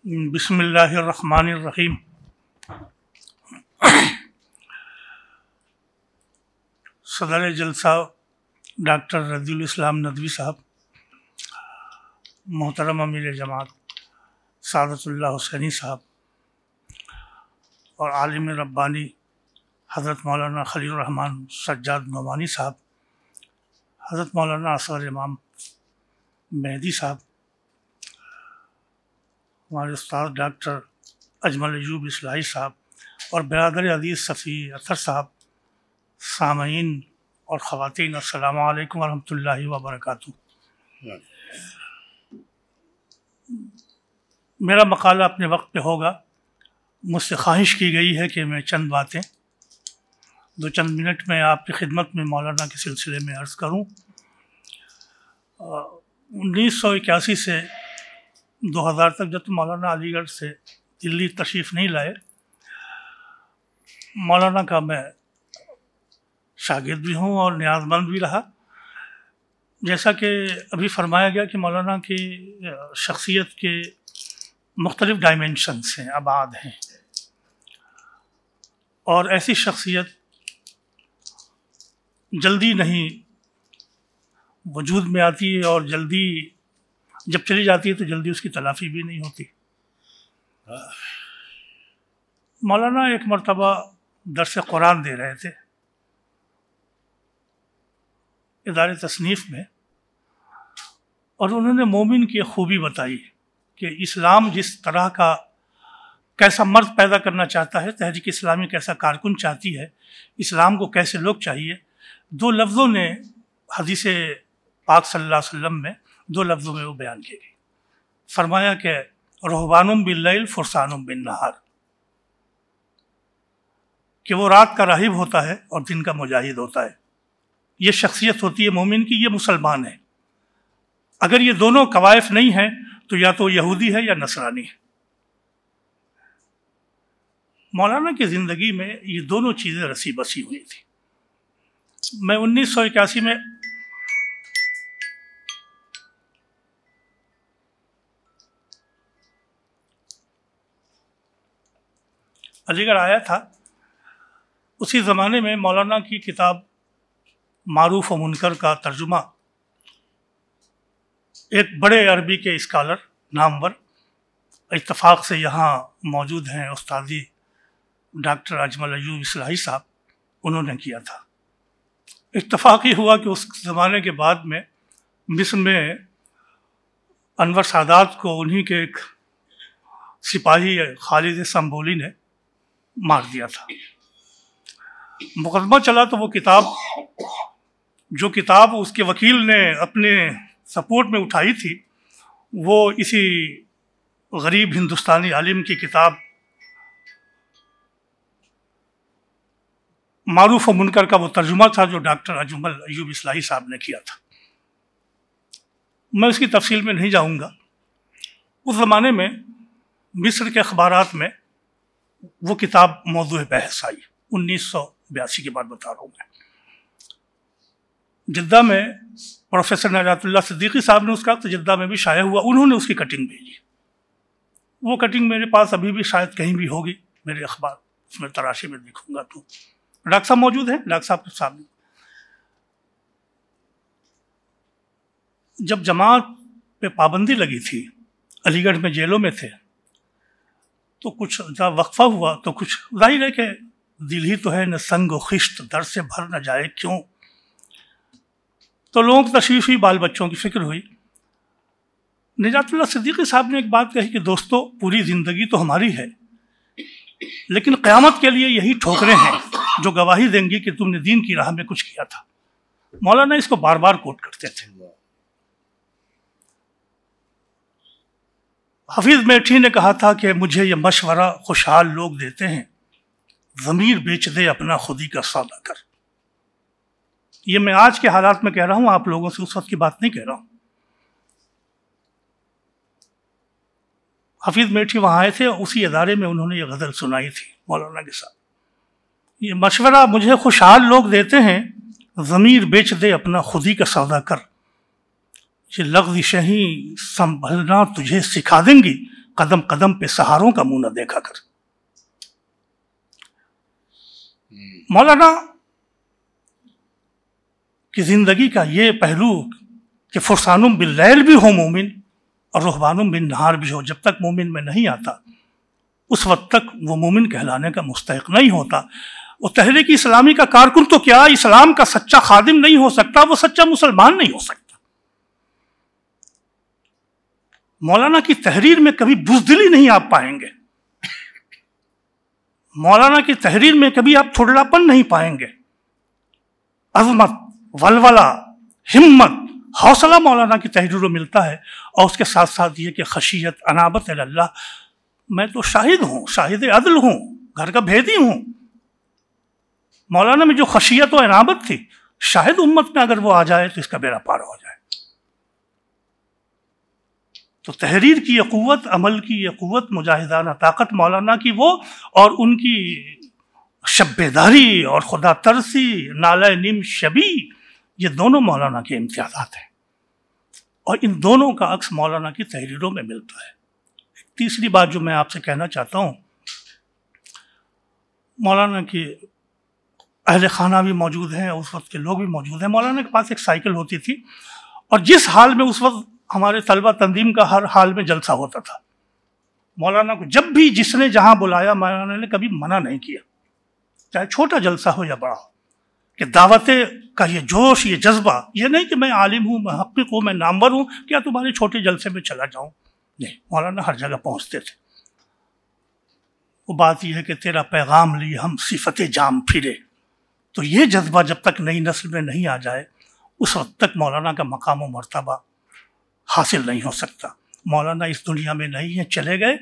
बिस्मिल्लाहिर्रहमानिर्रहीम। सदर जलसा डॉक्टर रदीउल इस्लाम नदवी साहब, मोहतरम अमीर जमात सादतुल्लाह हुसैनी साहब और आलिम रब्बानी हज़रत मौलाना खलील रहमान सज्जाद नोमानी साहब, हज़रत मौलाना असगर इमाम मेहदी साहब, हमारे उस्ताद डॉक्टर अजमल अयूब इस्लाही साहब और बिरादर अजीज़ सफ़ी अतर साहब, सामईन और ख़वातीन, अस्सलामु अलैकुम वरहमतुल्लाहि वबरकातुहू। मेरा मकाला अपने वक्त पे होगा। मुझसे ख्वाहिश की गई है कि मैं चंद बातें दो चंद मिनट में आपकी खिदमत में मौलाना के सिलसिले में अर्ज़ करूँ। 1981 से 2000 तक जब मौलाना अलीगढ़ से दिल्ली तशरीफ़ नहीं लाए, मौलाना का मैं शागिर्द भी हूँ और न्याज़मंद भी रहा। जैसा कि अभी फरमाया गया कि मौलाना की शख्सियत के मुख्तलिफ़ डायमेंशंस हैं, अबाद हैं, और ऐसी शख्सियत जल्दी नहीं वजूद में आती है और जल्दी जब चली जाती है तो जल्दी उसकी तलाफ़ी भी नहीं होती। मौलाना एक मरतबा दर्स कुरान दे रहे थे इदारे तसनीफ़ में, और उन्होंने मोमिन की खूबी बताई कि इस्लाम जिस तरह का कैसा मर्द पैदा करना चाहता है, तहरीक इस्लामी कैसा कारकुन चाहती है, इस्लाम को कैसे लोग चाहिए। दो लफ्ज़ों ने हदीस पाक सल्लल्लाहु अलैहि वसल्लम में दो लफ्ज़ों में वो बयान की गई। फरमाया कि रहबानुम बिल्लैल फुरसानुम बिन्नहार, कि वो रात का राहिब होता है और दिन का मुजाहिद होता है। ये शख्सियत होती है मोमिन की, ये मुसलमान है। अगर ये दोनों कवायफ नहीं हैं तो या तो यहूदी है या नसरानी है। मौलाना की ज़िंदगी में ये दोनों चीज़ें रसी बसी हुई थी। मैं 1981 में अलीगढ़ आया था। उसी ज़माने में मौलाना की किताब मारूफ व मुनकर का तर्जुमा एक बड़े अरबी के स्कॉलर नामवर, इत्तफाक से यहाँ मौजूद हैं उस्तादी डॉक्टर अजमल अयूब इस्लाही साहब, उन्होंने किया था। इत्तफाक ही हुआ कि उस ज़माने के बाद में मिस्र में अनवर सादात को उन्हीं के एक सिपाही खालिद संबोली ने मार दिया था। मुकदमा चला तो वो किताब उसके वकील ने अपने सपोर्ट में उठाई थी, वो इसी गरीब हिंदुस्तानी आलिम की किताब मारूफ व मुनकर का वो तर्जुमा था जो डॉक्टर अजमल अयूब इस्लाही साहब ने किया था। मैं उसकी तफसील में नहीं जाऊंगा। उस ज़माने में मिस्र के अखबारात में वो किताब मौजूद बहस आई। 1982 की बात बता रहा हूँ मैं। जिद्दा में प्रोफेसर नजातुल्लाह सिद्दीकी साहब ने उसका तो जिद्दा में भी शाया हुआ, उन्होंने उसकी कटिंग भेजी। वो कटिंग मेरे पास अभी भी शायद कहीं भी होगी, मेरे अखबार उसमें तराशी में देखूंगा तो डॉक्टर साहब मौजूद हैं, डॉक्टर साहब के सामने। जब जमात पे पाबंदी लगी थी, अलीगढ़ में जेलों में थे, तो कुछ जब वक्फा हुआ तो कुछ जाहिर है कि दिल ही तो है न संग व खिश्त, दर से भर न जाए क्यों। तो लोगों की तशवीश हुई, बाल बच्चों की फिक्र हुई। नजातुल्लाह सिद्दीकी साहब ने एक बात कही कि दोस्तों, पूरी ज़िंदगी तो हमारी है, लेकिन क़यामत के लिए यही ठोकरें हैं जो गवाही देंगी कि तुमने दीन की राह में कुछ किया था। मौलाना इसको बार बार कोट करते थे। हफीज़ मेठी ने कहा था कि मुझे ये मशवरा खुशहाल लोग देते हैं, ज़मीर बेच दे अपना खुदी का सौदा कर। ये मैं आज के हालात में कह रहा हूँ, आप लोगों से उस वक्त की बात नहीं कह रहा हूँ। हफीज़ मेठी वहाँ आए थे, उसी अदारे में उन्होंने ये गज़ल सुनाई थी मौलाना के साथ। ये मशवरा मुझे खुशहाल लोग देते हैं, ज़मीर बेच दे अपना खुदी का सौदा कर। ये लफ्ज़ शहीं संभलना तुझे सिखा देंगी, कदम कदम पे सहारों का मुंह न देखा कर। मौलाना की जिंदगी का ये पहलू कि फुरसानुम बिल्लैल भी हो मोमिन और रुहबानुम बिन नहार भी हो, जब तक मोमिन में नहीं आता उस वक्त तक वो मोमिन कहलाने का मुस्तहिक नहीं होता। वो तहरीक इस्लामी का कारकुन तो क्या, इस्लाम का सच्चा खादिम नहीं हो सकता, वो सच्चा मुसलमान नहीं हो सकता। मौलाना की तहरीर में कभी बुज़दिली नहीं आप पाएंगे, मौलाना की तहरीर में कभी आप थोड़लापन नहीं पाएंगे। अज़मत, वलवला, हिम्मत, हौसला मौलाना की तहरीरों में मिलता है। और उसके साथ साथ ये कि खशियत, अनाबत अल्लाह, मैं तो शाहिद हूँ, शाहिद अदल हूँ, घर का भेदी हूँ। मौलाना में जो खशियत और अनाबत थी, शायद उम्मत में अगर वो आ जाए तो इसका बेड़ा पार हो जाए। तो तहरीर की ये क़ुव्वत, अमल की ये क़ुव्वत, मुजाहिदाना ताकत मौलाना की वो, और उनकी शब्बेदारी और खुदा तरसी, नाला निम शबी, ये दोनों मौलाना के इम्तियाज़ात हैं और इन दोनों का अक्स मौलाना की तहरीरों में मिलता है। तीसरी बात जो मैं आपसे कहना चाहता हूँ, मौलाना की अहले खाना भी मौजूद हैं, उस वक्त के लोग भी मौजूद हैं। मौलाना के पास एक साइकिल होती थी और जिस हाल में उस वक्त हमारे तलबा तंजीम का हर हाल में जलसा होता था, मौलाना को जब भी जिसने जहाँ बुलाया मौलाना ने कभी मना नहीं किया, चाहे छोटा जलसा हो या बड़ा हो, कि दावत का ये जोश, ये जज्बा, ये नहीं कि मैं आलिम हूँ, मैं हक़ीक़ हूँ, मैं नामवर हूँ, क्या तुम्हारे छोटे जलसे में चला जाऊँ। नहीं, मौलाना हर जगह पहुँचते थे। वो बात यह है कि तेरा पैगाम लिए हम सिफत जाम फिरे, तो ये जज्बा जब तक नई नस्ल में नहीं आ जाए उस वक्त तक मौलाना का मकाम व मर्तबा हासिल नहीं हो सकता। मौलाना इस दुनिया में नहीं है, चले गए,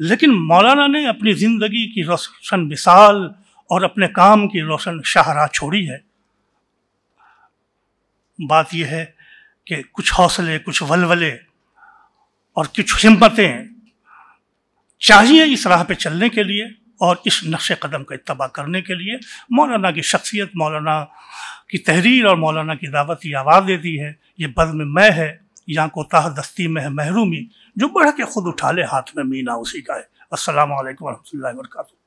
लेकिन मौलाना ने अपनी ज़िंदगी की रोशन मिसाल और अपने काम की रोशन शाहराह छोड़ी है। बात यह है कि कुछ हौसले, कुछ वलवले और कुछ हिम्मतें चाहिए इस राह पे चलने के लिए और इस नक्शे कदम का इत्तबा करने के लिए। मौलाना की शख्सियत, मौलाना की तहरीर और मौलाना की दावत ये आवाज़ देती है, ये बज़्म में है, यहाँ कोताह दस्ती में है महरूमी, जो बढ़ के खुद उठा ले हाथ में मीना उसी का है। अस्सलामु अलैकुम व रहमतुल्लाहि व बरकातुहू।